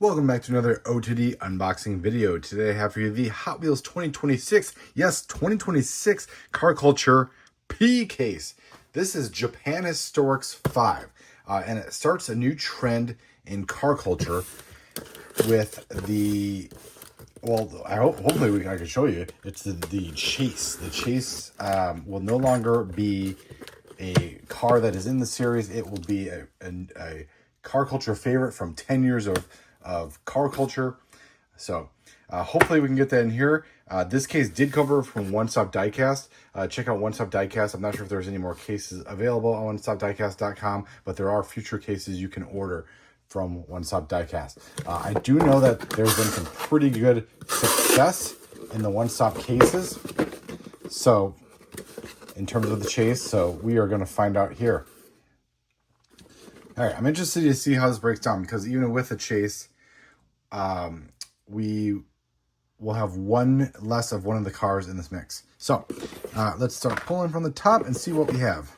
Welcome back to another OTD unboxing video. Today I have for you the Hot Wheels 2026, yes, 2026 Car Culture P case. This is Japan Historics 5, and it starts a new trend in car culture with the, well, hopefully I can show you, it's the Chase. The Chase will no longer be a car that is in the series. It will be a car culture favorite from 10 years of car culture. So hopefully we can get that in here. This case did cover from One Stop Diecast. Check out One Stop Diecast. I'm not sure if there's any more cases available on onestopdiecast.com, but there are future cases you can order from One Stop Diecast. I do know that there's been some pretty good success in the One Stop cases. So in terms of the Chase, so we are going to find out here. All right, I'm interested to see how this breaks down, because even with the Chase, we will have one less of one of the cars in this mix. So let's start pulling from the top and see what we have.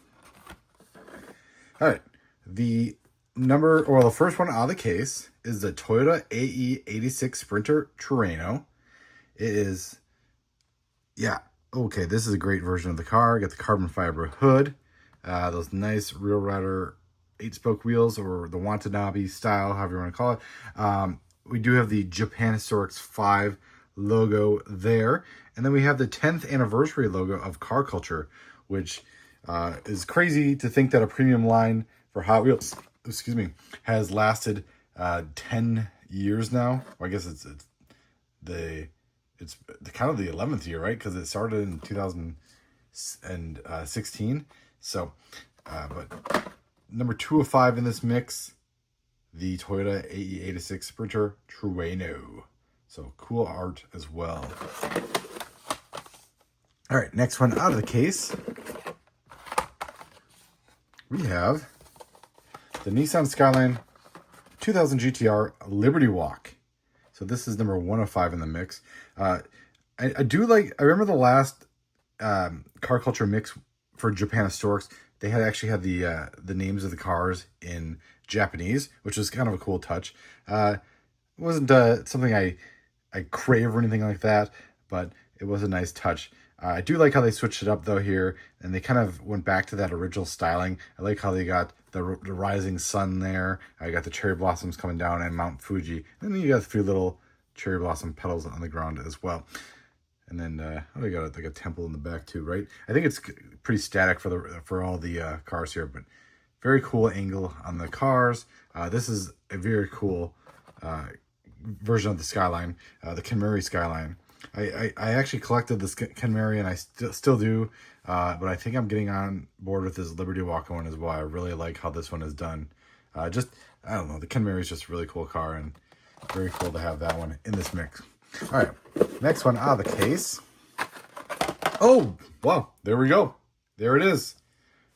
All right, the first one out of the case is the Toyota AE86 Sprinter Terreno. It is, yeah, okay, this is a great version of the car. Got the carbon fiber hood, those nice Real Rider 8-spoke wheels, or the Watanabe style, however you want to call it. We do have the Japan Historics 5 logo there. And then we have the 10th anniversary logo of car culture, which is crazy to think that a premium line for Hot Wheels, has lasted 10 years now. Well, I guess it's kind of the 11th year, right? Because it started in 2016. So, but number 2 of 5 in this mix, the Toyota AE86 Sprinter Terreno. So cool art as well. All right, next one out of the case, we have the Nissan Skyline 2000 GTR Liberty Walk. So this is number 1 of 5 in the mix. I remember the last car culture mix for Japan Historics. They actually had the names of the cars in Japanese, which was kind of a cool touch. It wasn't something I crave or anything like that, but it was a nice touch. I do like how they switched it up though here, and they kind of went back to that original styling. I like how they got the rising sun there. I got the cherry blossoms coming down and Mount Fuji, and then you got 3 little cherry blossom petals on the ground as well. And then we got like a temple in the back too, right? I think it's pretty static for all the cars here, but very cool angle on the cars. This is a very cool version of the Skyline, the Camry Skyline. I actually collected this Camry, and I still do, but I think I'm getting on board with this Liberty Walk one as well. I really like how this one is done. I don't know, the Camry is just a really cool car, and very cool to have that one in this mix. All right, next one out of the case. Oh, wow, there we go. There it is.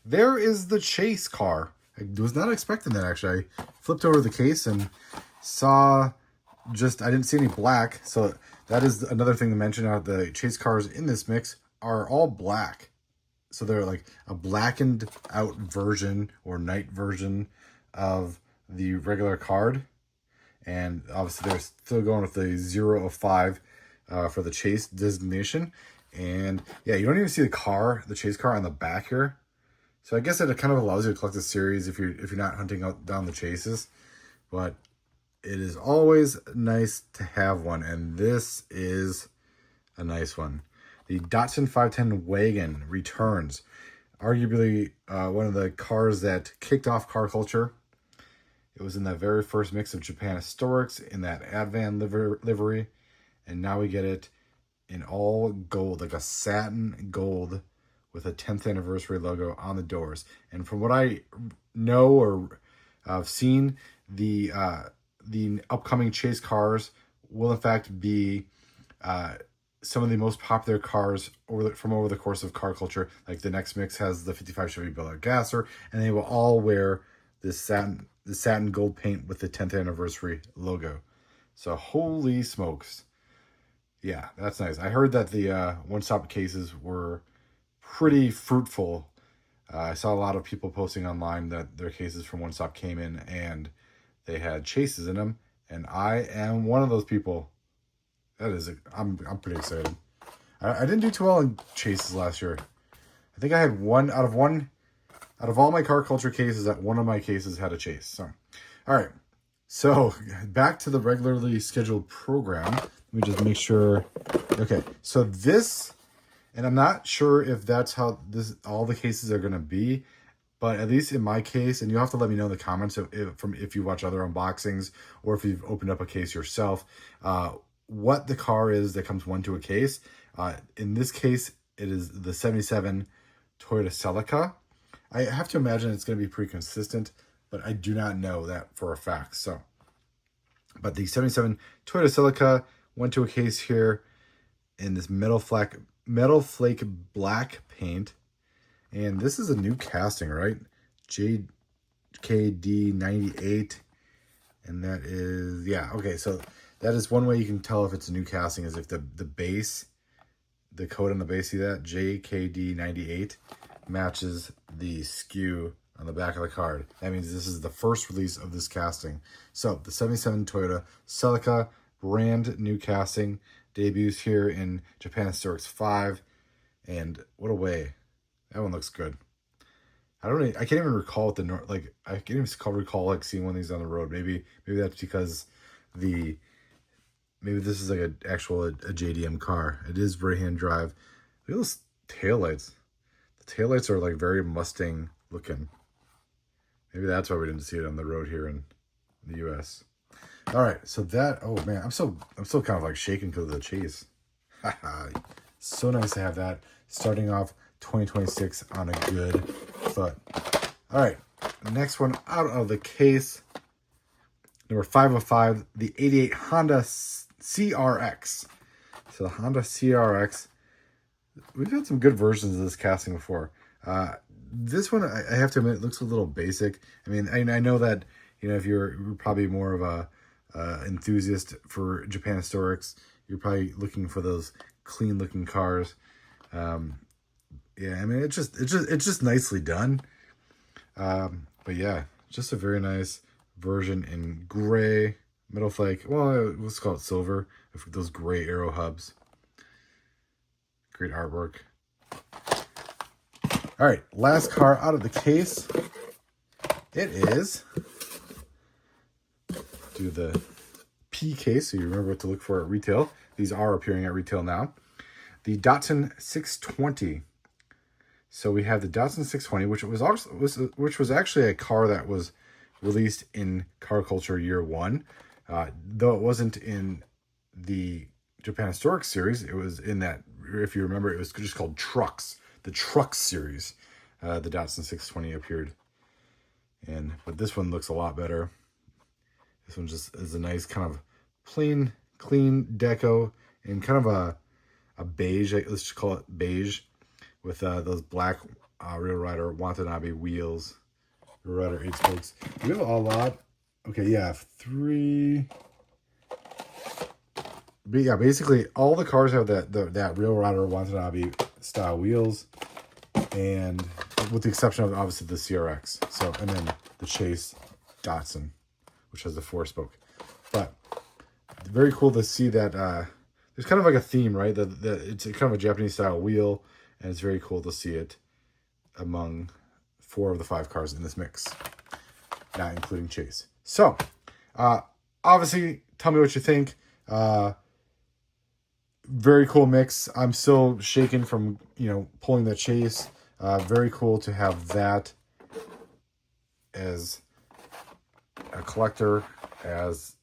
There is the Chase car. I was not expecting that, actually. I flipped over the case and saw I didn't see any black. So that is another thing to mention. The Chase cars in this mix are all black. So they're like a blackened out version or night version of the regular card. And obviously they're still going with the 0 of 5 for the Chase designation. And yeah, you don't even see the Chase car on the back here. So I guess it kind of allows you to collect a series if you're not hunting down the Chases. But it is always nice to have one, and this is a nice one. The Datsun 510 Wagon returns. Arguably one of the cars that kicked off car culture. It was in that very first mix of Japan Historics in that Advan livery, and now we get it in all gold, like a satin gold with a 10th anniversary logo on the doors. And from what I know or I've seen, the upcoming Chase cars will in fact be some of the most popular cars from over the course of car culture. Like the next mix has the 55 Chevy Bel Air Gasser, and they will all wear this satin gold paint with the 10th anniversary logo. So holy smokes. Yeah, that's nice. I heard that the one-stop cases were pretty fruitful. I saw a lot of people posting online that their cases from One Stop came in and they had Chases in them, And I am one of those people. I'm pretty excited. I didn't do too well in chases last year. I think I had one out of all my car culture cases, that one of my cases had a chase. So, all right. So back to the regularly scheduled program. Let me just make sure. Okay. So this, and I'm not sure if that's how all the cases are going to be, but at least in my case, and you'll have to let me know in the comments if you watch other unboxings or if you've opened up a case yourself, what the car is that comes one to a case. In this case, it is the 77 Toyota Celica. I have to imagine it's going to be pretty consistent, but I do not know that for a fact. So, but the 77 Toyota Celica went to a case here in this metal flake black paint. And this is a new casting, right? JKD98. And that is, yeah, okay. So that is one way you can tell if it's a new casting, is if the base, the code on the base, see that? JKD98 matches the SKU on the back of the card. That means this is the first release of this casting. So the 77 Toyota Celica, brand new casting, debuts here in Japan Historics 5. And what a way. That one looks good. I can't even recall what I can't even recall like seeing one of these on the road. Maybe that's because maybe this is like a JDM car. It is right-hand drive. Look at those taillights. The taillights are like very Mustang looking. Maybe that's why we didn't see it on the road here in the US. All right, so that, oh man, I'm still kind of like shaking because of the chase. So nice to have that starting off 2026 on a good foot. All right, next one out of the case, number 505, the 88 Honda CRX. So the Honda CRX, we've had some good versions of this casting before. This one, I have to admit, it looks a little basic. I mean, I know that, if you're probably more of a enthusiast for Japan Historics, you're probably looking for those clean looking cars. Yeah, I mean, it's just nicely done. But yeah, just a very nice version in gray, metal flake. Well, let's call it silver, with those gray arrow hubs. Great artwork. All right, last car out of the case. It is, do the P case so you remember what to look for at retail. These are appearing at retail now. The Datsun 620. So we have the Datsun 620, which was actually a car that was released in Car Culture Year 1. Though it wasn't in the Japan Historic series, it was in that, if you remember, it was just called Trucks. The Trucks series, the Datsun 620 appeared. But this one looks a lot better. This one just is a nice kind of plain, clean deco and kind of a beige, let's just call it beige, with those black Real Rider Watanabe wheels, Real Rider 8 spokes. We have a lot. Okay, yeah, 3. But yeah, basically all the cars have that Real Rider Watanabe style wheels, and with the exception of obviously the CRX. So, and then the Chase Datsun, which has the 4-spoke. But very cool to see that there's kind of like a theme, right? It's kind of a Japanese style wheel, and it's very cool to see it among 4 of the 5 cars in this mix, not including Chase. So, obviously, tell me what you think. Very cool mix. I'm still shaking from, pulling the Chase. Very cool to have that as a collector, as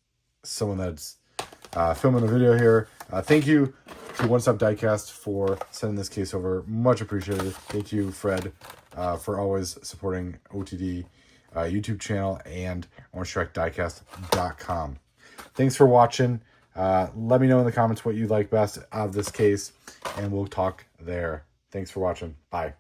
someone that's filming a video here. Thank you to One Stop Diecast for sending this case over. Much appreciated. Thank you, Fred, for always supporting OTD YouTube channel and OrangeTrackDiecast.com. Thanks for watching. Let me know in the comments what you like best out of this case, and we'll talk there. Thanks for watching. Bye.